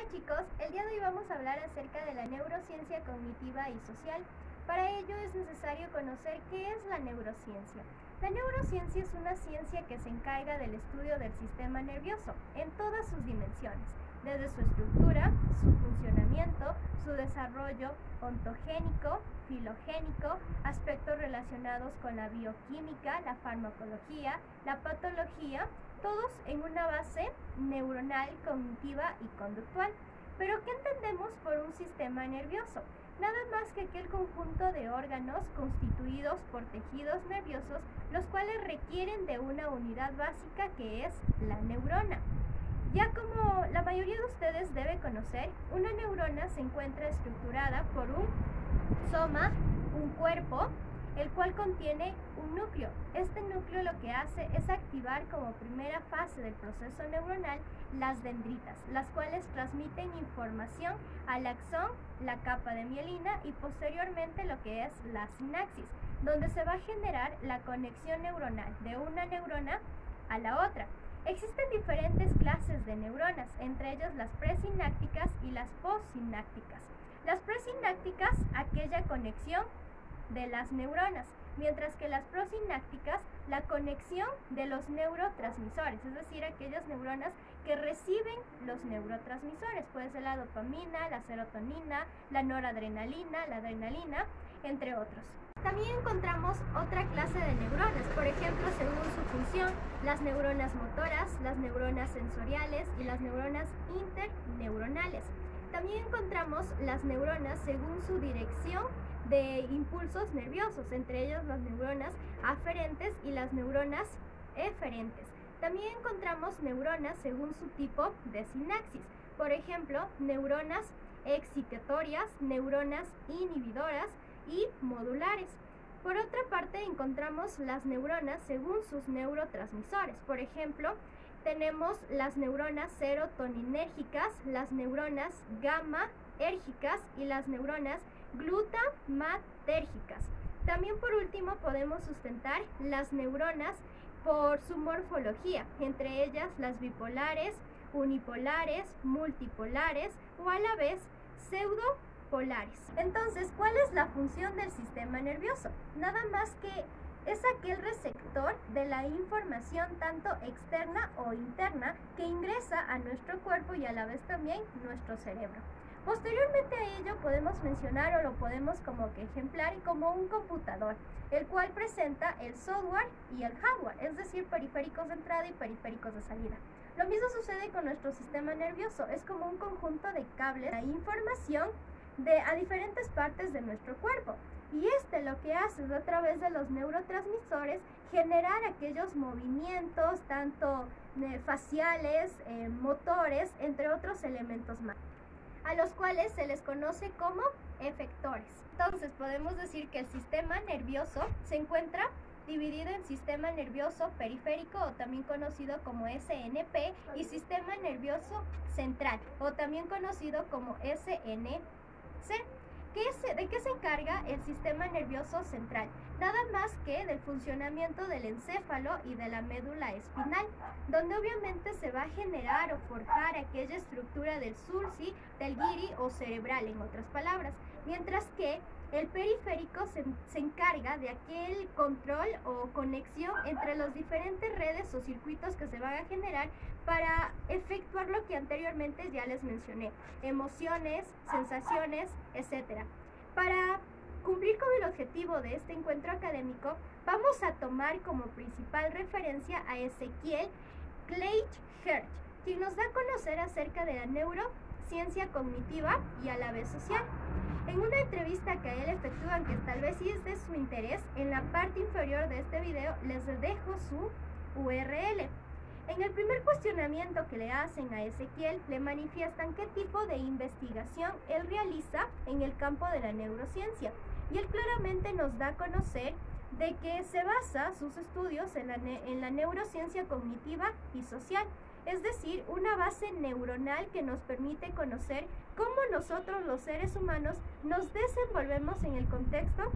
Hola chicos, el día de hoy vamos a hablar acerca de la neurociencia cognitiva y social. Para ello es necesario conocer qué es la neurociencia. La neurociencia es una ciencia que se encarga del estudio del sistema nervioso en todas sus dimensiones, desde su estructura, su funcionamiento, su desarrollo ontogénico, filogénico, aspectos relacionados con la bioquímica, la farmacología, la patología, todos en una base neuronal, cognitiva y conductual. ¿Pero qué entendemos por un sistema nervioso? Nada más que aquel conjunto de órganos constituidos por tejidos nerviosos, los cuales requieren de una unidad básica que es la neurona. Ya como la mayoría de ustedes debe conocer, una neurona se encuentra estructurada por un soma, un cuerpo, el cual contiene un núcleo. Este núcleo lo que hace es activar como primera fase del proceso neuronal las dendritas, las cuales transmiten información al axón, la capa de mielina y posteriormente lo que es la sinapsis, donde se va a generar la conexión neuronal de una neurona a la otra. Existen diferentes clases de neuronas, entre ellas las presinápticas y las postsinápticas. Las presinápticas, aquella conexión de las neuronas, mientras que las prosinápticas, la conexión de los neurotransmisores, es decir, aquellas neuronas que reciben los neurotransmisores, puede ser la dopamina, la serotonina, la noradrenalina, la adrenalina, entre otros. También encontramos otra clase de neuronas, por ejemplo, según su función, las neuronas motoras, las neuronas sensoriales y las neuronas interneuronales. También encontramos las neuronas según su dirección de impulsos nerviosos, entre ellos las neuronas aferentes y las neuronas eferentes. También encontramos neuronas según su tipo de sinapsis, por ejemplo, neuronas excitatorias, neuronas inhibidoras y modulares. Por otra parte, encontramos las neuronas según sus neurotransmisores, por ejemplo, tenemos las neuronas serotoninérgicas, las neuronas GAMAérgicas y las neuronas glutamatérgicas. También por último podemos sustentar las neuronas por su morfología, entre ellas las bipolares, unipolares, multipolares o a la vez pseudopolares. Entonces, ¿cuál es la función del sistema nervioso? Nada más que es aquel receptor de la información tanto externa o interna que ingresa a nuestro cuerpo y a la vez también nuestro cerebro. Posteriormente a ello podemos mencionar o lo podemos como que ejemplar como un computador, el cual presenta el software y el hardware, es decir, periféricos de entrada y periféricos de salida. Lo mismo sucede con nuestro sistema nervioso, es como un conjunto de cables de información a diferentes partes de nuestro cuerpo. Y lo que hace es a través de los neurotransmisores generar aquellos movimientos tanto faciales, motores, entre otros elementos más, a los cuales se les conoce como efectores. Entonces podemos decir que el sistema nervioso se encuentra dividido en sistema nervioso periférico o también conocido como SNP y sistema nervioso central o también conocido como SNC. ¿De qué se encarga el sistema nervioso central? Nada más que del funcionamiento del encéfalo y de la médula espinal, donde obviamente se va a generar o forjar aquella estructura del sulci, del giri o cerebral, en otras palabras, mientras que el periférico se encarga de aquel control o conexión entre las diferentes redes o circuitos que se van a generar para efectuar lo que anteriormente ya les mencioné, emociones, sensaciones, etc. Para cumplir con el objetivo de este encuentro académico, vamos a tomar como principal referencia a Ezequiel Kleich-Hertz, quien nos da a conocer acerca de la neurociencia cognitiva y a la vez social. En una entrevista que él efectúa, que tal vez sí es de su interés, en la parte inferior de este video les dejo su URL. En el primer cuestionamiento que le hacen a Ezequiel, le manifiestan qué tipo de investigación él realiza en el campo de la neurociencia. Y él claramente nos da a conocer de que se basa sus estudios en la neurociencia cognitiva y social. Es decir, una base neuronal que nos permite conocer cómo nosotros los seres humanos nos desenvolvemos en el contexto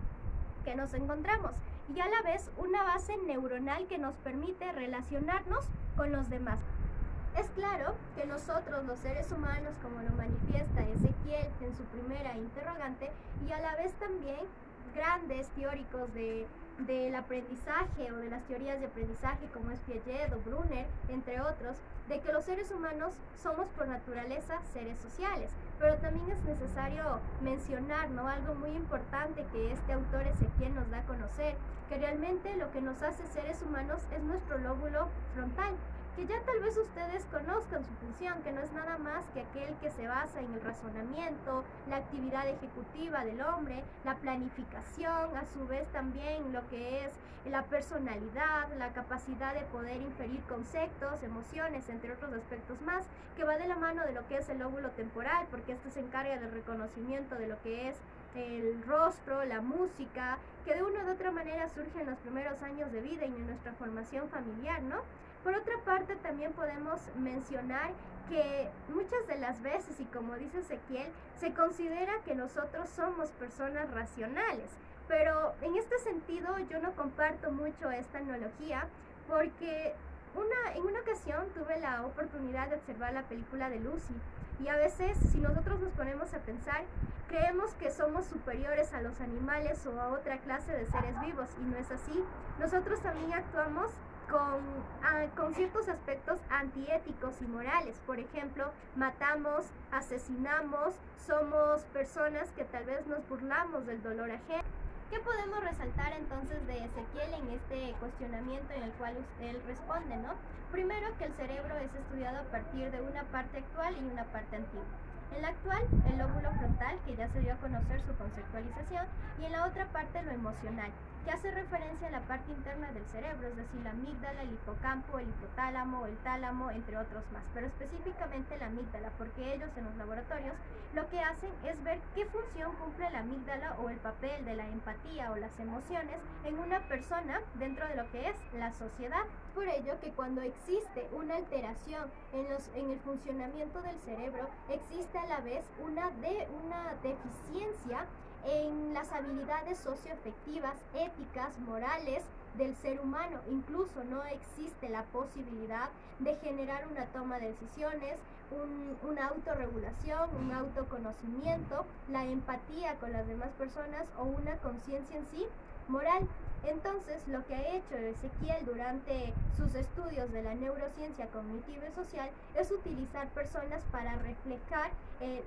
que nos encontramos y a la vez una base neuronal que nos permite relacionarnos con los demás. Es claro que nosotros, los seres humanos, como lo manifiesta Ezequiel en su primera interrogante, y a la vez también grandes teóricos del aprendizaje o de las teorías de aprendizaje como es Piaget o Brunner, entre otros, de que los seres humanos somos por naturaleza seres sociales. Pero también es necesario mencionar, ¿no?, algo muy importante que este autor Ezequiel nos da a conocer, que realmente lo que nos hace seres humanos es nuestro lóbulo frontal, que ya tal vez ustedes conozcan su función, que no es nada más que aquel que se basa en el razonamiento, la actividad ejecutiva del hombre, la planificación, a su vez también lo que es la personalidad, la capacidad de poder inferir conceptos, emociones, entre otros aspectos más, que va de la mano de lo que es el lóbulo temporal, porque este se encarga del reconocimiento de lo que es el rostro, la música, que de una u otra manera surge en los primeros años de vida y en nuestra formación familiar, ¿no? Por otra parte, también podemos mencionar que muchas de las veces, y como dice Ezequiel, se considera que nosotros somos personas racionales, pero en este sentido yo no comparto mucho esta analogía, porque en una ocasión tuve la oportunidad de observar la película de Lucy, y a veces, si nosotros nos ponemos a pensar, creemos que somos superiores a los animales o a otra clase de seres vivos, y no es así. Nosotros también actuamos con ciertos aspectos antiéticos y morales. Por ejemplo, matamos, asesinamos, somos personas que tal vez nos burlamos del dolor ajeno. ¿Qué podemos resaltar entonces de Ezequiel en este cuestionamiento en el cual él responde, ¿no? Primero, que el cerebro es estudiado a partir de una parte actual y una parte antigua. En la actual, el lóbulo frontal, que ya se dio a conocer su conceptualización, y en la otra parte lo emocional, que hace referencia a la parte interna del cerebro, es decir, la amígdala, el hipocampo, el hipotálamo, el tálamo, entre otros más, pero específicamente la amígdala, porque ellos en los laboratorios lo que hacen es ver qué función cumple la amígdala o el papel de la empatía o las emociones en una persona dentro de lo que es la sociedad. Por ello que cuando existe una alteración en el funcionamiento del cerebro, existe a la vez una deficiencia en las habilidades socioafectivas, éticas, morales del ser humano. Incluso no existe la posibilidad de generar una toma de decisiones, una autorregulación, un autoconocimiento, la empatía con las demás personas o una conciencia en sí moral. Entonces, lo que ha hecho Ezequiel durante sus estudios de la neurociencia cognitiva y social es utilizar personas para reflejar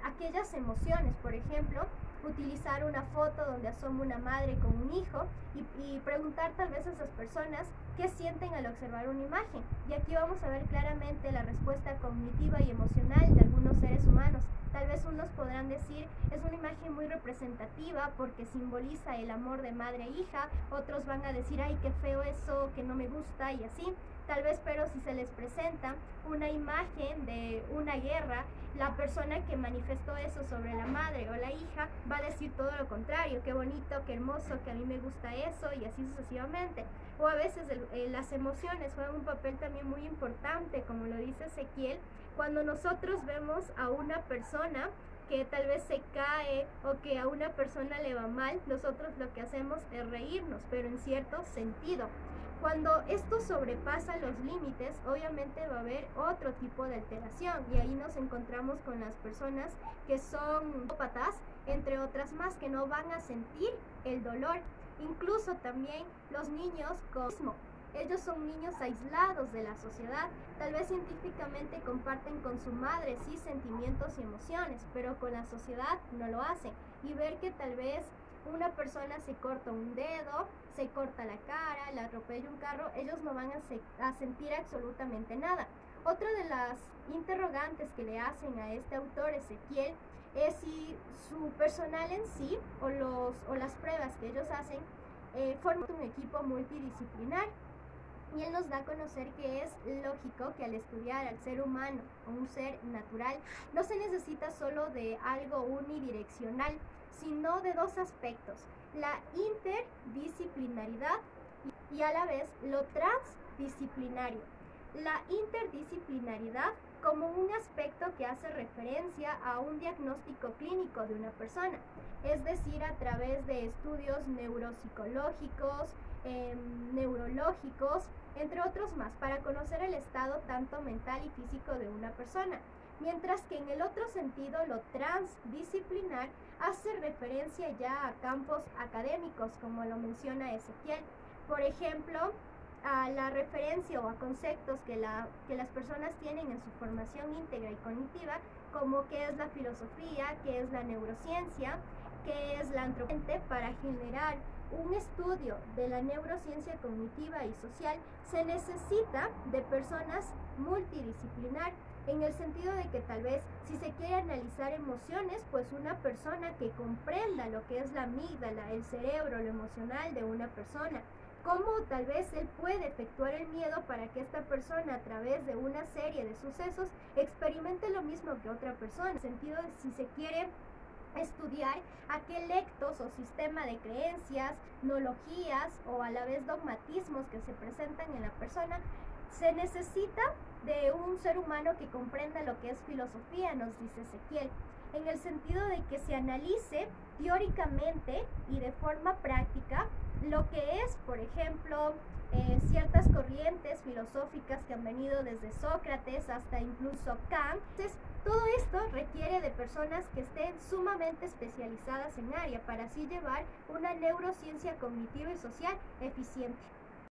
aquellas emociones. Por ejemplo, utilizar una foto donde asoma una madre con un hijo y preguntar tal vez a esas personas qué sienten al observar una imagen. Y aquí vamos a ver claramente la respuesta cognitiva y emocional de algunos seres humanos. Tal vez unos podrán decir, es una imagen muy representativa porque simboliza el amor de madre e hija, otros van a decir, ay, qué feo eso, que no me gusta, y así. Tal vez, pero si se les presenta una imagen de una guerra, la persona que manifestó eso sobre la madre o la hija va a decir todo lo contrario, qué bonito, qué hermoso, que a mí me gusta eso, y así sucesivamente. O a veces las emociones juegan un papel también muy importante, como lo dice Ezequiel, cuando nosotros vemos a una persona que tal vez se cae o que a una persona le va mal, nosotros lo que hacemos es reírnos, pero en cierto sentido. Cuando esto sobrepasa los límites, obviamente va a haber otro tipo de alteración, y ahí nos encontramos con las personas que son psicópatas, entre otras más, que no van a sentir el dolor. Incluso también los niños con autismo. Ellos son niños aislados de la sociedad, tal vez científicamente comparten con su madre sí sentimientos y emociones, pero con la sociedad no lo hacen. Y ver que tal vez una persona se corta un dedo, se corta la cara, le atropella un carro, ellos no van a sentir absolutamente nada. Otra de las interrogantes que le hacen a este autor Ezequiel es si su personal en sí o las pruebas que ellos hacen forman un equipo multidisciplinar. Y él nos da a conocer que es lógico que al estudiar al ser humano o un ser natural no se necesita solo de algo unidireccional, sino de dos aspectos: la interdisciplinaridad y a la vez lo transdisciplinario. La interdisciplinaridad como un aspecto que hace referencia a un diagnóstico clínico de una persona, es decir, a través de estudios neuropsicológicos, neurológicos, entre otros más, para conocer el estado tanto mental y físico de una persona. Mientras que en el otro sentido, lo transdisciplinar hace referencia ya a campos académicos, como lo menciona Ezequiel. Por ejemplo, a la referencia o a conceptos que las personas tienen en su formación íntegra y cognitiva, como qué es la filosofía, qué es la neurociencia, qué es la antropología. Para generar un estudio de la neurociencia cognitiva y social se necesita de personas multidisciplinar, en el sentido de que tal vez si se quiere analizar emociones, pues una persona que comprenda lo que es la amígdala, el cerebro, lo emocional de una persona, cómo tal vez él puede efectuar el miedo para que esta persona, a través de una serie de sucesos, experimente lo mismo que otra persona, en el sentido de si se quiere estudiar a qué lectos o sistema de creencias, nologías o a la vez dogmatismos que se presentan en la persona, se necesita de un ser humano que comprenda lo que es filosofía, nos dice Ezequiel, en el sentido de que se analice teóricamente y de forma práctica lo que es, por ejemplo, ciertas corrientes filosóficas que han venido desde Sócrates hasta incluso Kant. Entonces, todo esto requiere de personas que estén sumamente especializadas en área para así llevar una neurociencia cognitiva y social eficiente.